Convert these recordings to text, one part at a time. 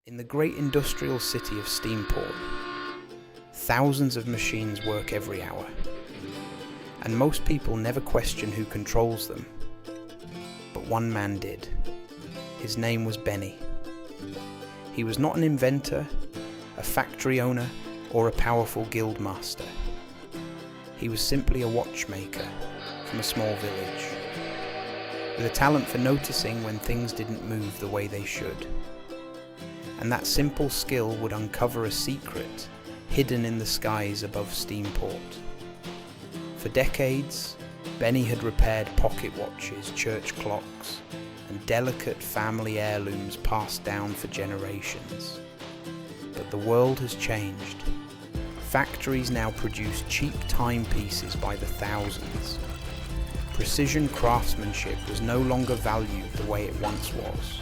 In the great industrial city of Steamport, thousands of machines work every hour, and most people never question who controls them. But one man did. His name was Benny. He was not an inventor, a factory owner, or a powerful guild master. He was simply a watchmaker from a small village, with a talent for noticing when things didn't move the way they should. And that simple skill would uncover a secret hidden in the skies above Steamport. For decades, Benny had repaired pocket watches, church clocks, and delicate family heirlooms passed down for generations. But the world has changed. Factories now produce cheap timepieces by the thousands. Precision craftsmanship was no longer valued the way it once was.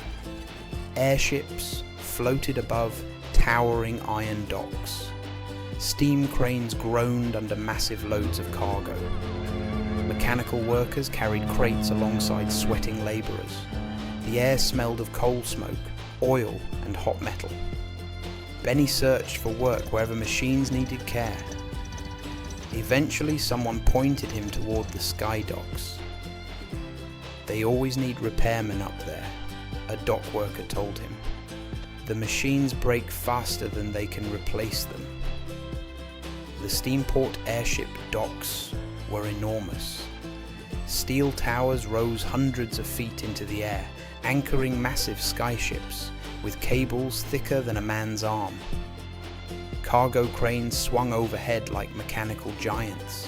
Airships floated above towering iron docks. Steam cranes groaned under massive loads of cargo. Mechanical workers carried crates alongside sweating labourers. The air smelled of coal smoke, oil and hot metal. Benny searched for work wherever machines needed care. Eventually someone pointed him toward the sky docks. "They always need repairmen up there," a dock worker told him. "The machines break faster than they can replace them." The Steamport Airship Docks were enormous. Steel towers rose hundreds of feet into the air, anchoring massive skyships with cables thicker than a man's arm. Cargo cranes swung overhead like mechanical giants.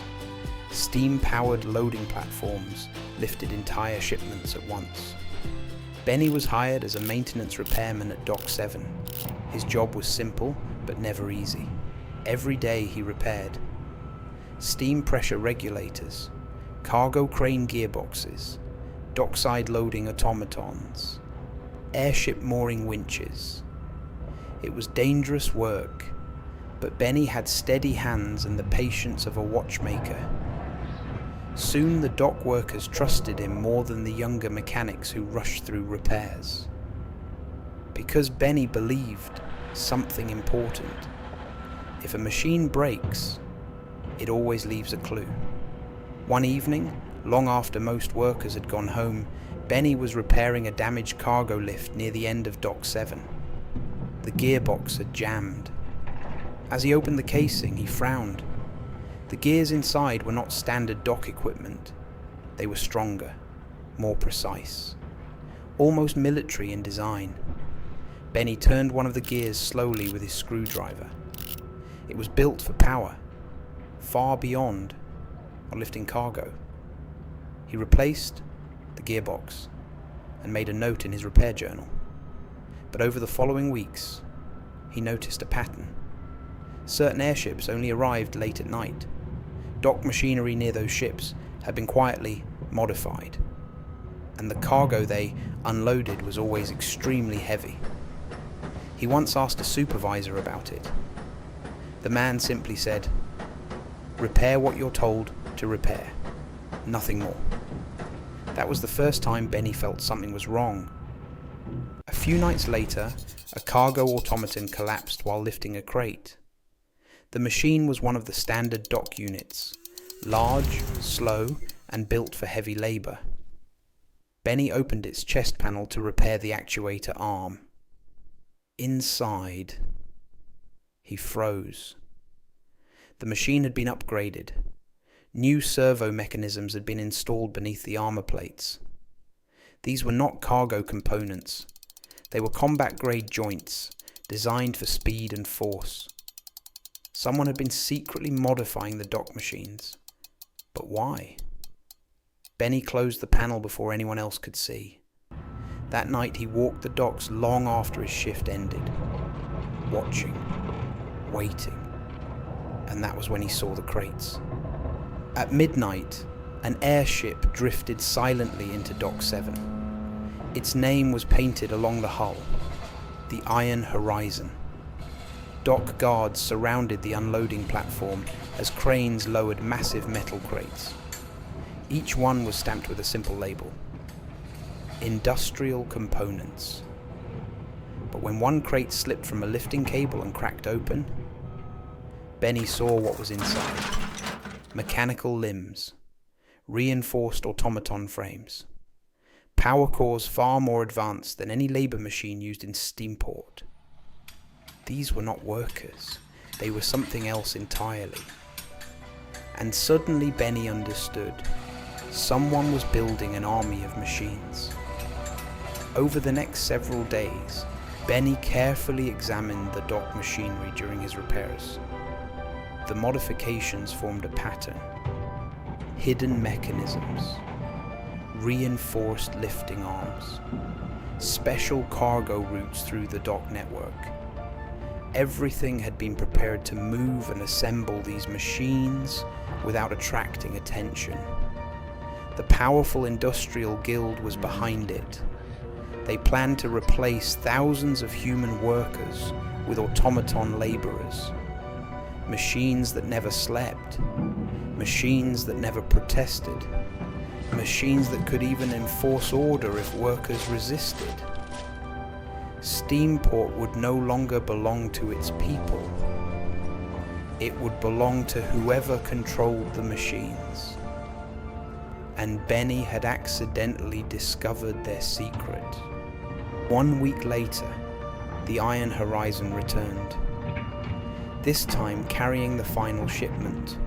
Steam-powered loading platforms lifted entire shipments at once. Benny was hired as a maintenance repairman at Dock 7. His job was simple, but never easy. Every day he repaired steam pressure regulators, cargo crane gearboxes, dockside loading automatons, airship mooring winches. It was dangerous work, but Benny had steady hands and the patience of a watchmaker. Soon the dock workers trusted him more than the younger mechanics who rushed through repairs. Because Benny believed something important. If a machine breaks, it always leaves a clue. One evening, long after most workers had gone home, Benny was repairing a damaged cargo lift near the end of Dock 7. The gearbox had jammed. As he opened the casing, he frowned. The gears inside were not standard dock equipment. They were stronger, more precise, almost military in design. Benny turned one of the gears slowly with his screwdriver. It was built for power, far beyond lifting cargo. He replaced the gearbox and made a note in his repair journal. But over the following weeks, he noticed a pattern. Certain airships only arrived late at night. Dock machinery near those ships had been quietly modified, and the cargo they unloaded was always extremely heavy. He once asked a supervisor about it. The man simply said, "Repair what you're told to repair, nothing more." That was the first time Benny felt something was wrong. A few nights later, a cargo automaton collapsed while lifting a crate. The machine was one of the standard dock units, large, slow, and built for heavy labour. Benny opened its chest panel to repair the actuator arm. Inside, he froze. The machine had been upgraded. New servo mechanisms had been installed beneath the armour plates. These were not cargo components. They were combat-grade joints, designed for speed and force. Someone had been secretly modifying the dock machines. But why? Benny closed the panel before anyone else could see. That night he walked the docks long after his shift ended, watching, waiting, and that was when he saw the crates. At midnight, an airship drifted silently into Dock 7. Its name was painted along the hull, the Iron Horizon. Dock guards surrounded the unloading platform as cranes lowered massive metal crates. Each one was stamped with a simple label: Industrial Components. But when one crate slipped from a lifting cable and cracked open, Benny saw what was inside. Mechanical limbs, reinforced automaton frames, power cores far more advanced than any labour machine used in Steamport. These were not workers, they were something else entirely. And suddenly Benny understood. Someone was building an army of machines. Over the next several days, Benny carefully examined the dock machinery during his repairs. The modifications formed a pattern. Hidden mechanisms, reinforced lifting arms, special cargo routes through the dock network. Everything had been prepared to move and assemble these machines without attracting attention. The powerful industrial guild was behind it. They planned to replace thousands of human workers with automaton labourers. Machines that never slept. Machines that never protested. Machines that could even enforce order if workers resisted. Steamport would no longer belong to its people. It would belong to whoever controlled the machines. And Benny had accidentally discovered their secret. 1 week later, the Iron Horizon returned. This time carrying the final shipment.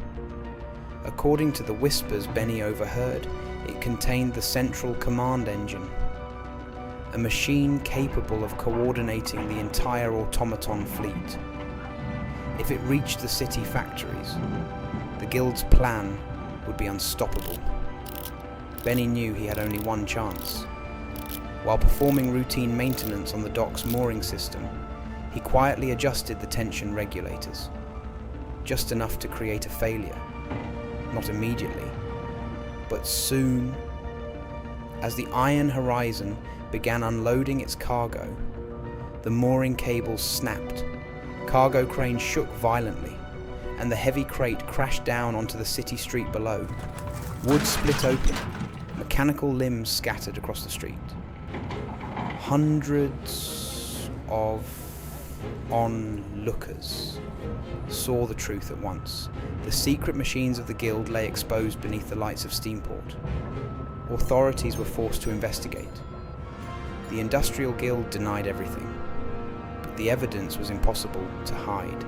According to the whispers Benny overheard, it contained the central command engine, a machine capable of coordinating the entire automaton fleet. If it reached the city factories, the guild's plan would be unstoppable. Benny knew he had only one chance. While performing routine maintenance on the dock's mooring system, he quietly adjusted the tension regulators, just enough to create a failure. Not immediately, but soon. As the Iron Horizon began unloading its cargo, the mooring cables snapped, cargo cranes shook violently, and the heavy crate crashed down onto the city street below. Wood split open, mechanical limbs scattered across the street. Hundreds of onlookers saw the truth at once. The secret machines of the guild lay exposed beneath the lights of Steamport. Authorities were forced to investigate. The industrial guild denied everything, but the evidence was impossible to hide.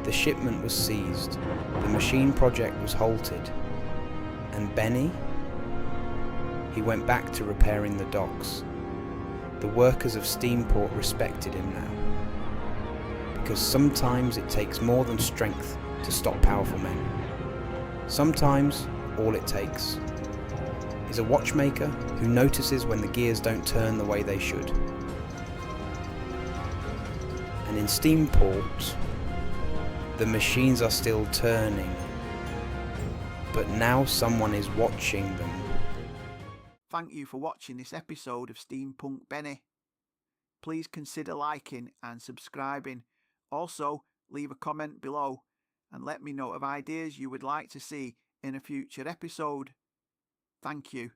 The shipment was seized, the machine project was halted, and Benny? He went back to repairing the docks. The workers of Steamport respected him now. Because sometimes it takes more than strength to stop powerful men. Sometimes all it takes is a watchmaker who notices when the gears don't turn the way they should. And in Steamport, the machines are still turning, but now someone is watching them. Thank you for watching this episode of Steampunk Benny. Please consider liking and subscribing. Also, leave a comment below and let me know of ideas you would like to see in a future episode. Thank you.